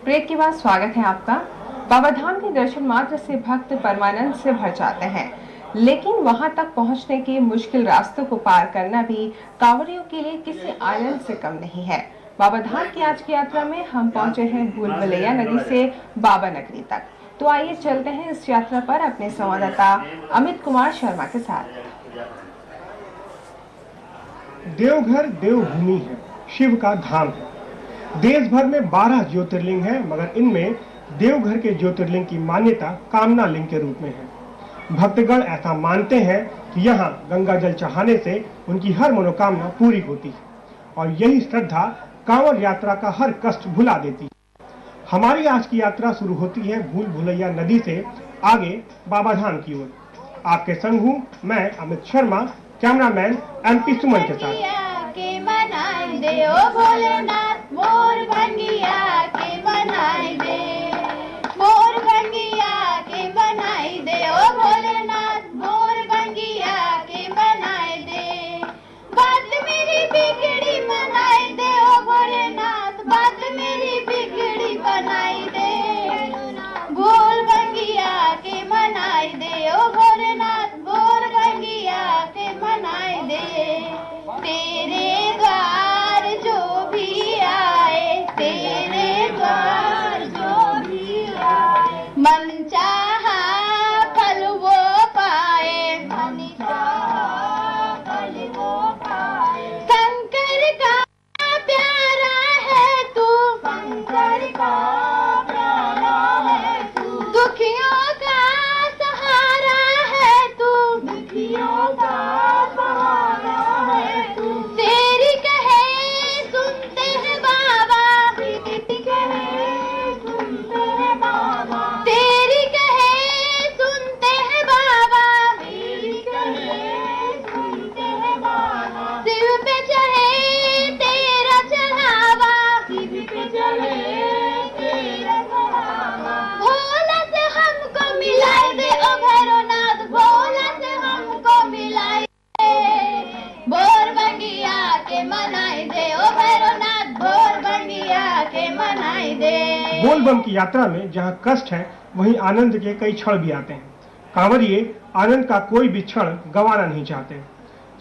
Break के बाद स्वागत है आपका। बाबा धाम के दर्शन मात्र से भक्त परमानंद से भर जाते हैं, लेकिन वहां तक पहुंचने के मुश्किल रास्तों को पार करना भी कांवरियों के लिए किसी आनंद से कम नहीं है। बाबा धाम की आज की यात्रा में हम पहुंचे हैं भूल भुलैया नदी से बाबा नगरी तक। तो आइए चलते हैं इस यात्रा पर अपने संवाददाता अमित कुमार शर्मा के साथ। देवघर देवभूमि है, शिव का धाम है। देश भर में 12 ज्योतिर्लिंग है, मगर इनमें देवघर के ज्योतिर्लिंग की मान्यता कामना लिंग के रूप में है। भक्तगण ऐसा मानते हैं कि यहाँ गंगा जल चढ़ाने से उनकी हर मनोकामना पूरी होती है और यही श्रद्धा कांवड़ यात्रा का हर कष्ट भुला देती है। हमारी आज की यात्रा शुरू होती है भूल भुलैया नदी से आगे बाबा धाम की ओर। आपके संग हूँ मैं अमित शर्मा, कैमरामैन MP सुमन के साथ। के बनाई दे ओ भोलेनाथ, मोर भंगिया के बनाई दे, मोर भंगिया के बनाई दे ओ भोलेनाथ, मोर भंगिया के बनाई दे। बात मेरी बिगड़ी बनाई दे ओ भोलेनाथ, बात मेरी बिगड़ी बनाई दे, बोल भंगिया के बनाई दे ओ भोलेनाथ, बोल भंगिया के बनाई दे। तेरे द्वार जो भी आए, तेरे द्वार जो भी आए, मन चाहा फल वो पाए, मन चाहा फल वो पाए। शंकर का प्यारा है तू, शंकर का प्यारा है तू, दुखियों का सहारा है तू, दुखियों का सहारा है तू। तेरी कहे सुनते हैं बाबा, तेरी कहे सुनते हैं बाबा, तेरी कहे सुनते हैं बाबा, तेरी कहे सुनते हैं बाबा। शिव पे चढ़े तेरा चढ़ावा, शिव पे चढ़े तेरा चढ़ावा। भोला से हमको मिलाए दे ओ भैरवनाथ, भोला से हमको मिलाए बोर बंगिया के मनाई दे ओ भैरवनाथ, बोर बंगिया के मनाई दे। बोलबम की यात्रा में जहाँ कष्ट है वहीं आनंद के कई क्षण भी आते हैं। कांवरिये आनंद का कोई भी क्षण गंवाना नहीं चाहते।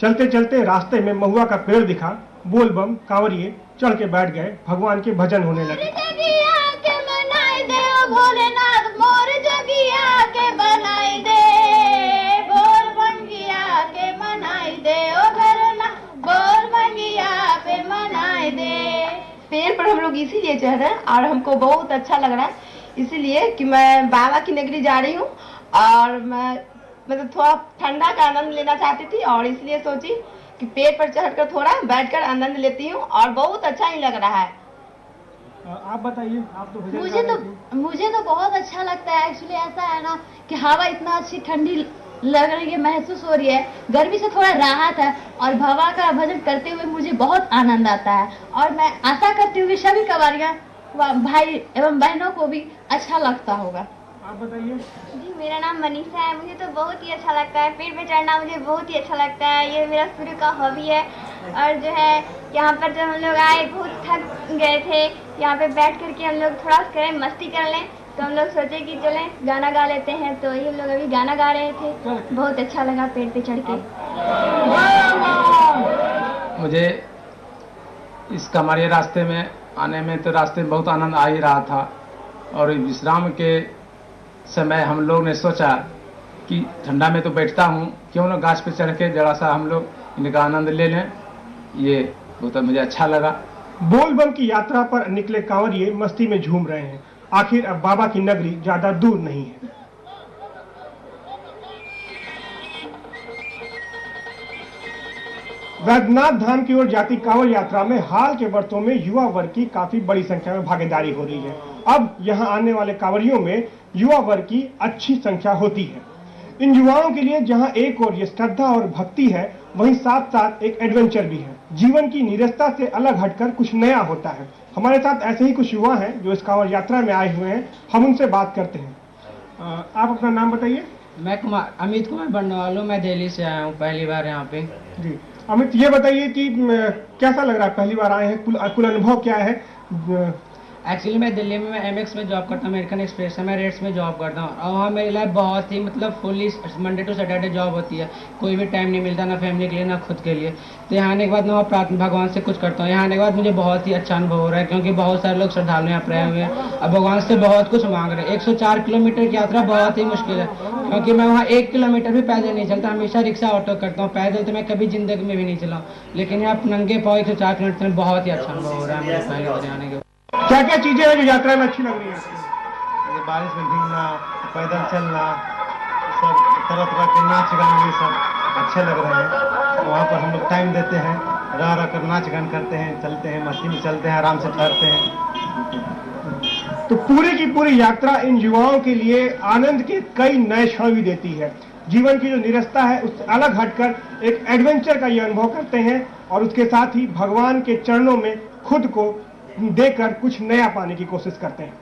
चलते चलते रास्ते में महुआ का पेड़ दिखा, बोलबम कांवरिये चढ़ के बैठ गए, भगवान के भजन होने लगे। जगिया के मनाई दे ओ भोलेनाथ, मोर जगिया के बनाई दे, बोर बंगिया के मनाई दे ओ भैरवनाथ, बोर बंगिया पे मनाई दे। पेड़ पर हम लोग इसीलिए चढ़ रहे हैं और हमको बहुत अच्छा लग रहा है, इसीलिए कि मैं बाबा की नगरी जा रही हूँ और मैं मतलब थोड़ा ठंडा का आनंद लेना चाहती थी और इसलिए सोची कि पेड़ पर चढ़कर थोड़ा बैठकर आनंद लेती हूँ और बहुत अच्छा ही लग रहा है। आप बताइए, आप तो भजन मुझे तो बहुत अच्छा लगता है। एक्चुअली ऐसा है ना कि हवा इतना अच्छी ठंडी लग रही है, महसूस हो रही है, गर्मी से थोड़ा राहत है और बाबा का भजन करते हुए मुझे बहुत आनंद आता है और मैं आशा करती हूँ कि सभी कवारियाँ भाई एवं बहनों को भी अच्छा लगता होगा। आप बताइए। जी, मेरा नाम मनीषा है। मुझे तो बहुत ही अच्छा लगता है, पेड़ पे चढ़ना मुझे बहुत ही अच्छा लगता है। ये मेरा शुरू का हॉबी है और जो है यहाँ पर जब हम लोग आए बहुत थक गए थे, यहाँ पे बैठ करके हम लोग थोड़ा करें मस्ती कर लें, तो हम लोग सोचे कि चलें गाना गा लेते हैं, तो ये लोग अभी गाना गा रहे थे, बहुत अच्छा लगा पेड़ पे चढ़ के। मुझे इस कमरिया रास्ते में आने में तो रास्ते में बहुत आनंद आ ही रहा था और विश्राम के समय हम लोग ने सोचा कि ठंडा में तो बैठता हूँ, क्यों ना गाछ पे चढ़ के जरा सा हम लोग इनका आनंद ले लें। ये बहुत मुझे अच्छा लगा। बोलबम की यात्रा पर निकले कांवरिये मस्ती में झूम रहे हैं। आखिर अब बाबा की नगरी ज्यादा दूर नहीं है। वैद्यनाथ धाम की ओर जाती कांवड़ यात्रा में हाल के वर्षों में युवा वर्ग की काफी बड़ी संख्या में भागीदारी हो रही है। अब यहाँ आने वाले कांवड़ियों में युवा वर्ग की अच्छी संख्या होती है। इन युवाओं के लिए जहाँ एक और ये श्रद्धा और भक्ति है, वहीं साथ साथ एक एडवेंचर भी है। जीवन की निरस्ता से अलग हटकर कुछ नया होता है। हमारे साथ ऐसे ही कुछ युवा हैं जो इस कांवड़ यात्रा में आए हुए हैं। हम उनसे बात करते हैं। आप अपना नाम बताइए। मैं अमित कुमार बर्नवाल हूँ। मैं दिल्ली से आया हूँ, पहली बार यहाँ पे। जी अमित, ये बताइए कि कैसा लग रहा है, पहली बार आए हैं, कुल अनुभव क्या है? एक्चुअली मैं दिल्ली में एमएक्स में जॉब करता हूँ, अमेरिकन एक्सप्रेस में रेट्स में जॉब करता हूँ और वहाँ मेरी लाइफ बहुत ही मतलब fully Monday to Saturday job होती है, कोई भी टाइम नहीं मिलता ना फैमिली के लिए ना खुद के लिए। तो यहाँ आने के बाद मैं प्रार्थना भगवान से कुछ करता हूँ। यहाँ आने के बाद मुझे बहुत ही अच्छा अनुभव हो रहा है क्योंकि बहुत सारे लोग श्रद्धालु यहाँ पर आए हुए हैं और भगवान से बहुत कुछ मांग रहे हैं। 104 किलोमीटर की यात्रा बहुत ही मुश्किल है क्योंकि मैं वहाँ 1 किलोमीटर भी पैदल नहीं चलता, हमेशा रिक्शा ऑटो करता हूँ। पैदल तो मैं कभी जिंदगी में भी नहीं चला, लेकिन यहाँ नंगे पाँव 104 किलोमीटर में बहुत ही अच्छा अनुभव हो रहा है मुझे पहले बजे आने के। क्या क्या चीजें हैं जो यात्रा में अच्छी लग रही है? ये बारिश में भीगना, पैदल चलना, सब तरह तरह के नाच गान ये सब अच्छे लग रहे हैं। वहाँ पर हम लोग टाइम देते हैं, रह रह कर नाच गान करते हैं, चलते हैं, मस्ती में चलते हैं, आराम से ठहरते हैं। तो पूरी की पूरी यात्रा इन युवाओं के लिए आनंद के कई नए क्षण भी देती है। जीवन की जो निरस्ता है उससे अलग हटकर एक एडवेंचर का ये अनुभव करते हैं और उसके साथ ही भगवान के चरणों में खुद को देकर कुछ नया पाने की कोशिश करते हैं।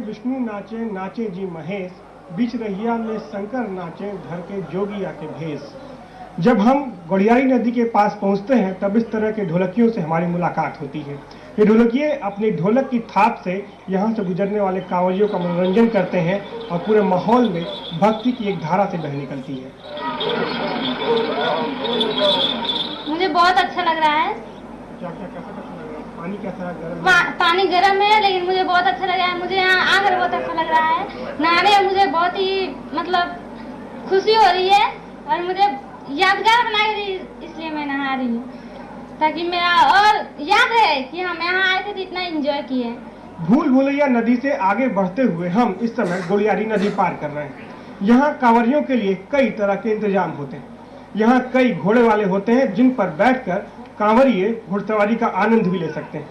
विष्णु नाचे नाचे जी महेश, बीच रहिया में शंकर नाचे घर के जोगिया के भेष। जब हम गोड़ियारी नदी के पास पहुंचते हैं तब इस तरह के ढोलकियों से हमारी मुलाकात होती है। ये ढोलकिये अपनी ढोलक की थाप से यहाँ से गुजरने वाले कांवरियों का मनोरंजन करते हैं और पूरे माहौल में भक्ति की एक धारा से बह निकलती है। मुझे बहुत अच्छा लग रहा है। क्या क्या कैसा लग रहा है? पानी कैसा गर्म? पानी गर्म है लेकिन मुझे बहुत अच्छा लग रहा है। मुझे यहाँ आकर बहुत अच्छा लग रहा है। नहाने में मुझे बहुत ही मतलब खुशी हो रही है और मुझे यादगार बना रही, इसलिए मैं नहा रही हूँ ताकि मेरा और याद है कि हम यहाँ आए थे तो इतना एंजॉय किए। भूल भुलैया नदी से आगे बढ़ते हुए हम इस समय गोड़ियारी नदी पार कर रहे हैं। यहाँ कांवरियों के लिए कई तरह के इंतजाम होते हैं। यहाँ कई घोड़े वाले होते हैं जिन पर बैठकर कांवरिये घुड़सवारी का आनंद भी ले सकते हैं।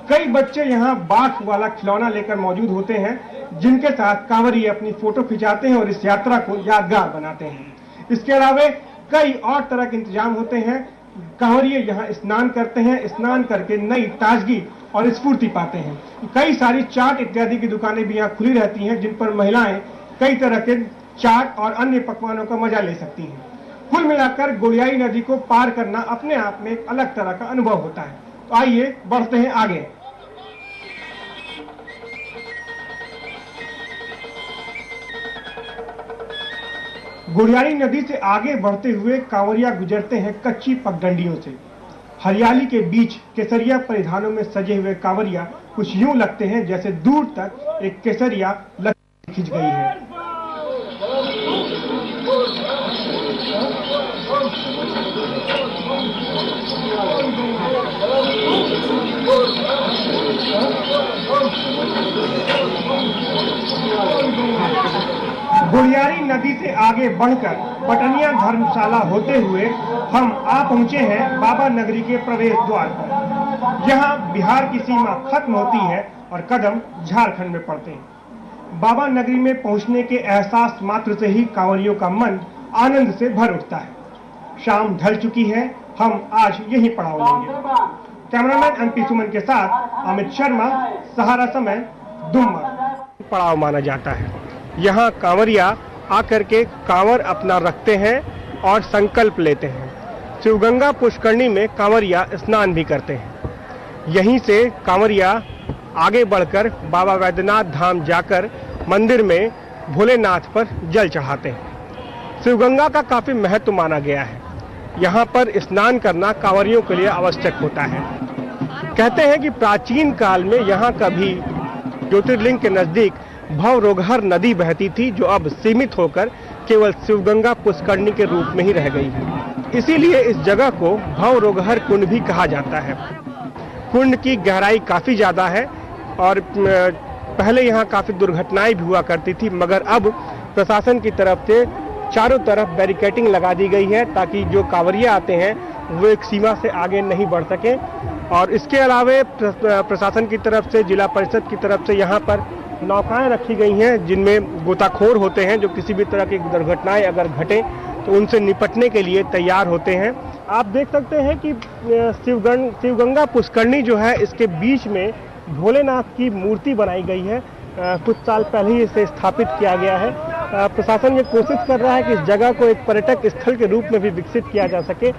कई बच्चे यहाँ बाघ वाला खिलौना लेकर मौजूद होते हैं जिनके साथ कांवरिये अपनी फोटो खिंचाते हैं और इस यात्रा को यादगार बनाते हैं। इसके अलावा कई और तरह के इंतजाम होते हैं। कांवरिये यहाँ स्नान करते हैं, स्नान करके नई ताजगी और स्फूर्ति पाते हैं। कई सारी चाट इत्यादि की दुकानें भी यहाँ खुली रहती हैं जिन पर महिलाएं कई तरह के चाट और अन्य पकवानों का मजा ले सकती हैं। कुल मिलाकर गोड़ियारी नदी को पार करना अपने आप में एक अलग तरह का अनुभव होता है। तो आइए बढ़ते हैं आगे। गोड़ियारी नदी से आगे बढ़ते हुए कांवरिया गुजरते हैं कच्ची पगडंडियों से। हरियाली के बीच केसरिया परिधानों में सजे हुए कांवरिया कुछ यूं लगते हैं जैसे दूर तक एक केसरिया लकड़ी खिंच गई है। नदी से आगे बढ़कर पटनिया धर्मशाला होते हुए हम आ पहुंचे हैं बाबा नगरी के प्रवेश द्वार पर। यहाँ बिहार की सीमा खत्म होती है और कदम झारखंड में पड़ते हैं। बाबा नगरी में पहुंचने के एहसास मात्र से ही कांवरियों का मन आनंद से भर उठता है। शाम ढल चुकी है, हम आज यही पड़ाव लेंगे। कैमरामैन MP सुमन के साथ अमित शर्मा, सहारा समय, दुम्मा। पड़ाव माना जाता है। यहाँ कांवरिया आकर के कांवर अपना रखते हैं और संकल्प लेते हैं। शिवगंगा पुष्करणी में कांवरिया स्नान भी करते हैं। यहीं से कांवरिया आगे बढ़कर बाबा वैद्यनाथ धाम जाकर मंदिर में भोलेनाथ पर जल चढ़ाते हैं। शिवगंगा का काफी महत्व माना गया है। यहाँ पर स्नान करना कांवरियों के लिए आवश्यक होता है। कहते हैं कि प्राचीन काल में यहाँ कभी ज्योतिर्लिंग के नजदीक भवरोगहर नदी बहती थी, जो अब सीमित होकर केवल शिवगंगा पुष्करणी के रूप में ही रह गई है। इसीलिए इस जगह को भवरोगहर कुंड भी कहा जाता है। कुंड की गहराई काफी ज्यादा है और पहले यहाँ काफी दुर्घटनाएं भी हुआ करती थी, मगर अब प्रशासन की तरफ से चारों तरफ बैरिकेडिंग लगा दी गई है ताकि जो कांवरिया आते हैं वो एक सीमा से आगे नहीं बढ़ सके। और इसके अलावा प्रशासन की तरफ से, जिला परिषद की तरफ से यहाँ पर नौकाएं रखी गई हैं जिनमें गोताखोर होते हैं जो किसी भी तरह की दुर्घटनाएं अगर घटे तो उनसे निपटने के लिए तैयार होते हैं। आप देख सकते हैं कि शिवगंगा पुष्करणी जो है, इसके बीच में भोलेनाथ की मूर्ति बनाई गई है। कुछ साल पहले ही इसे स्थापित किया गया है। प्रशासन ये कोशिश कर रहा है कि इस जगह को एक पर्यटक स्थल के रूप में भी विकसित किया जा सके।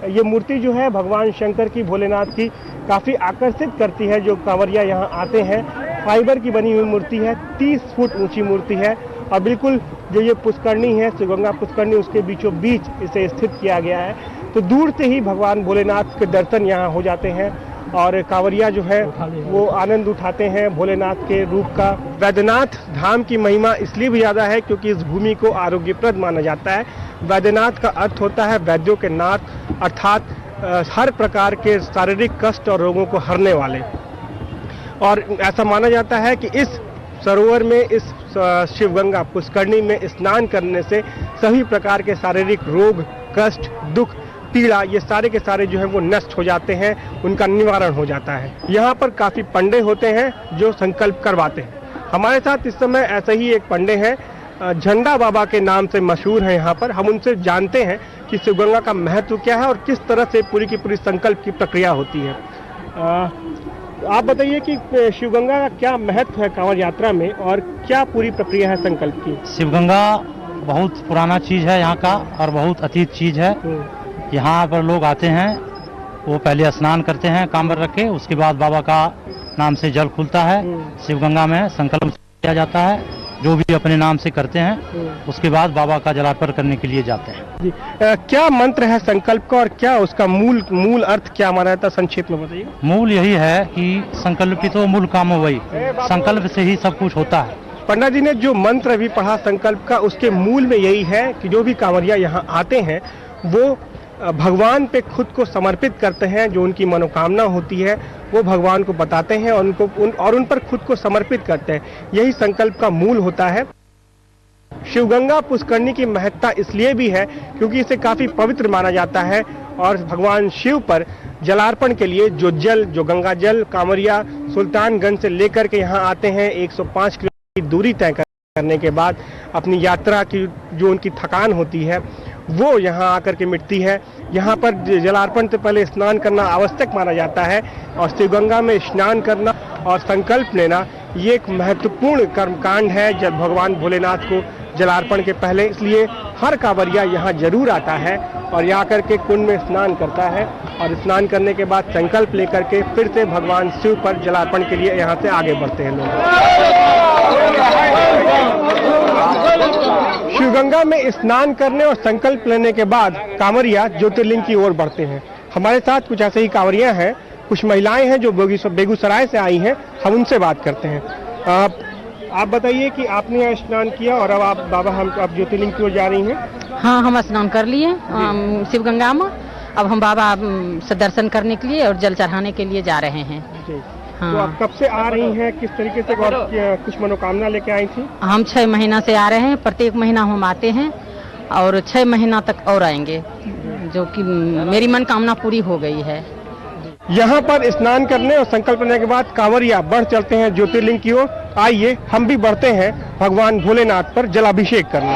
ये मूर्ति जो है भगवान शंकर की, भोलेनाथ की काफ़ी आकर्षित करती है जो कांवरिया यहाँ आते हैं। फाइबर की बनी हुई मूर्ति है, 30 फुट ऊंची मूर्ति है और बिल्कुल जो ये पुष्करणी है, शिवगंगा पुष्करणी, उसके बीचों बीच इसे स्थित किया गया है। तो दूर से ही भगवान भोलेनाथ के दर्शन यहाँ हो जाते हैं और कांवरिया जो है वो आनंद उठाते हैं भोलेनाथ के रूप का। वैद्यनाथ धाम की महिमा इसलिए भी ज़्यादा है क्योंकि इस भूमि को आरोग्यप्रद माना जाता है। वैद्यनाथ का अर्थ होता है वैद्यों के नाथ, अर्थात हर प्रकार के शारीरिक कष्ट और रोगों को हरने वाले। और ऐसा माना जाता है कि इस सरोवर में, इस शिवगंगा पुष्करणी में स्नान करने से सभी प्रकार के शारीरिक रोग, कष्ट, दुख, पीड़ा, ये सारे के सारे जो है वो नष्ट हो जाते हैं, उनका निवारण हो जाता है। यहाँ पर काफी पंडे होते हैं जो संकल्प करवाते हैं। हमारे साथ इस समय ऐसे ही एक पंडे हैं, झंडा बाबा के नाम से मशहूर है यहाँ पर। हम उनसे जानते हैं कि शिवगंगा का महत्व क्या है और किस तरह से पूरी की पूरी संकल्प की प्रक्रिया होती है। आप बताइए कि शिवगंगा का क्या महत्व है कांवड़ यात्रा में और क्या पूरी प्रक्रिया है संकल्प की? शिवगंगा बहुत पुराना चीज है यहाँ का और बहुत अतीत चीज है। यहाँ पर लोग आते हैं, वो पहले स्नान करते हैं कांवर रख के, उसके बाद बाबा का नाम से जल खुलता है। शिवगंगा में संकल्प किया जाता है, जो भी अपने नाम से करते हैं उसके बाद बाबा का जलार्पण करने के लिए जाते हैं। जी, क्या मंत्र है संकल्प का और क्या उसका मूल अर्थ क्या माना जाता है, संक्षेप में बताइए। मूल यही है कि संकल्पितो मूल काम वही, संकल्प से ही सब कुछ होता है। पंडित जी ने जो मंत्र अभी पढ़ा संकल्प का, उसके मूल में यही है कि जो भी कांवरिया यहाँ आते हैं वो भगवान पे खुद को समर्पित करते हैं। जो उनकी मनोकामना होती है वो भगवान को बताते हैं और उन पर खुद को समर्पित करते हैं। यही संकल्प का मूल होता है। शिवगंगा पुष्करणी की महत्ता इसलिए भी है क्योंकि इसे काफी पवित्र माना जाता है और भगवान शिव पर जलार्पण के लिए जो गंगा जल कांवरिया सुल्तानगंज से लेकर के यहाँ आते हैं, 105 किलोमीटर की दूरी तय करने के बाद अपनी यात्रा की जो उनकी थकान होती है वो यहाँ आकर के मिटती है। यहाँ पर जलार्पण से पहले स्नान करना आवश्यक माना जाता है और शिवगंगा में स्नान करना और संकल्प लेना ये एक महत्वपूर्ण कर्मकांड है जब भगवान भोलेनाथ को जलार्पण के पहले। इसलिए हर कांवरिया यहाँ जरूर आता है और यहाँ आकर के कुंड में स्नान करता है और स्नान करने के बाद संकल्प लेकर के फिर से भगवान शिव पर जलार्पण के लिए यहाँ से आगे बढ़ते हैं लोग। शिवगंगा में स्नान करने और संकल्प लेने के बाद कांवरिया ज्योतिर्लिंग की ओर बढ़ते हैं। हमारे साथ कुछ ऐसे ही कांवरिया हैं, कुछ महिलाएं हैं जो बेगूसराय से आई हैं, हम उनसे बात करते हैं। आप बताइए कि आपने यहाँ स्नान किया और अब आप ज्योतिर्लिंग की ओर जा रही हैं? हाँ, हम स्नान कर लिए शिवगंगा में। अब हम बाबा से दर्शन करने के लिए और जल चढ़ाने के लिए जा रहे हैं। हाँ। तो आप कब से आ रही हैं, किस तरीके से और कुछ मनोकामना लेके आई थी? हम 6 महीना से आ रहे हैं, प्रत्येक महीना हम आते हैं और 6 महीना तक और आएंगे, जो कि मेरी मनोकामना पूरी हो गई है। यहाँ पर स्नान करने और संकल्प लेने के बाद कांवरिया बढ़ चलते हैं ज्योतिर्लिंग की ओर। आइए हम भी बढ़ते हैं भगवान भोलेनाथ पर जलाभिषेक करने।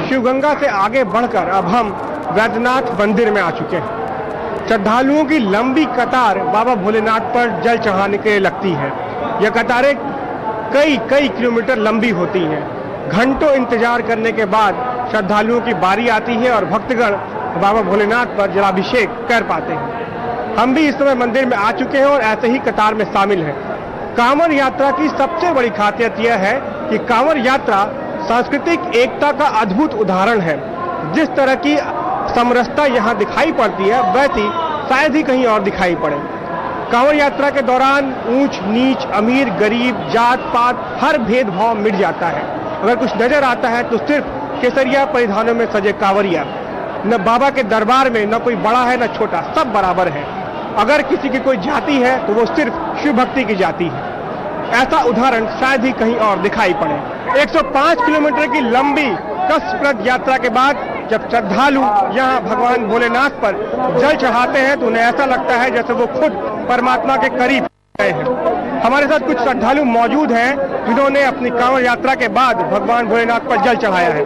शिवगंगा से आगे बढ़कर अब हम वैद्यनाथ मंदिर में आ चुके हैं। श्रद्धालुओं की लंबी कतार बाबा भोलेनाथ पर जल चढ़ाने के लिए लगती है। यह कतारें कई किलोमीटर लंबी होती हैं। घंटों इंतजार करने के बाद श्रद्धालुओं की बारी आती है और भक्तगण बाबा भोलेनाथ पर जलाभिषेक कर पाते हैं। हम भी इस समय मंदिर में आ चुके हैं और ऐसे ही कतार में शामिल हैं। कांवड़ यात्रा की सबसे बड़ी खासियत यह है कि कांवड़ यात्रा सांस्कृतिक एकता का अद्भुत उदाहरण है। जिस तरह की समरसता यहाँ दिखाई पड़ती है वैसी शायद ही कहीं और दिखाई पड़े। कांवड़ यात्रा के दौरान ऊंच नीच, अमीर गरीब, जात पात हर भेदभाव मिट जाता है। अगर कुछ नजर आता है तो सिर्फ केसरिया परिधानों में सजे कांवरिया। न बाबा के दरबार में न कोई बड़ा है न छोटा, सब बराबर है। अगर किसी की कोई जाति है तो वो सिर्फ शिव भक्ति की जाति है। ऐसा उदाहरण शायद ही कहीं और दिखाई पड़े। 105 किलोमीटर की लंबी कष्टप्रद यात्रा के बाद जब श्रद्धालु यहाँ भगवान भोलेनाथ पर जल चढ़ाते हैं तो उन्हें ऐसा लगता है जैसे वो खुद परमात्मा के करीब गए हैं। हमारे साथ कुछ श्रद्धालु मौजूद हैं जिन्होंने अपनी कांवड़ यात्रा के बाद भगवान भोलेनाथ पर जल चढ़ाया है।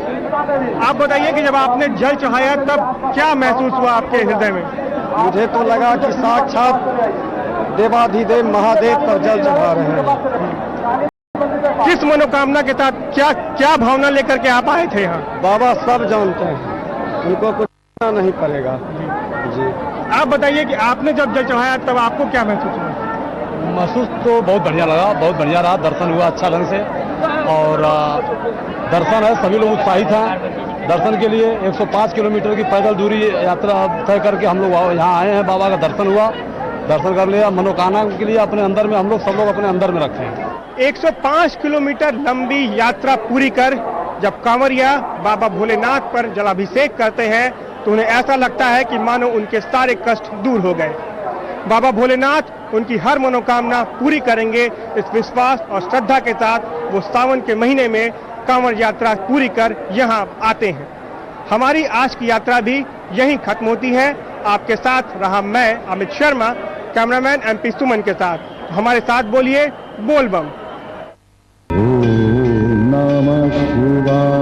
आप बताइए कि जब आपने जल चढ़ाया तब क्या महसूस हुआ आपके हृदय में? मुझे तो लगा कि साक्षात देवाधिदेव महादेव पर जल चढ़ा रहे हैं। किस मनोकामना के साथ क्या भावना लेकर के आप आए थे यहाँ? बाबा सब जानते हैं, उनको कुछ कहना नहीं पड़ेगा जी। आप बताइए कि आपने जब जल चढ़ाया तब आपको क्या महसूस हुआ? महसूस तो बहुत बढ़िया लगा, बहुत बढ़िया रहा। दर्शन हुआ अच्छा ढंग से और दर्शन है, सभी लोग उत्साहित हैं दर्शन के लिए। 105 किलोमीटर की पैदल दूरी यात्रा तय करके हम लोग यहाँ आए हैं। बाबा का दर्शन हुआ, दर्शन कर लिया। मनोकामना के लिए अपने अंदर में हम लोग सब लोग अपने अंदर में रखे हैं। 105 किलोमीटर लंबी यात्रा पूरी कर जब कांवरिया बाबा भोलेनाथ पर जलाभिषेक करते हैं तो उन्हें ऐसा लगता है कि मानो उनके सारे कष्ट दूर हो गए। बाबा भोलेनाथ उनकी हर मनोकामना पूरी करेंगे, इस विश्वास और श्रद्धा के साथ वो सावन के महीने में कांवड़ यात्रा पूरी कर यहाँ आते हैं। हमारी आज की यात्रा भी यहीं खत्म होती है। आपके साथ रहा मैं अमित शर्मा, कैमरामैन MP सुमन के साथ। हमारे साथ बोलिए बोल बम। ओम नमः शिवाय।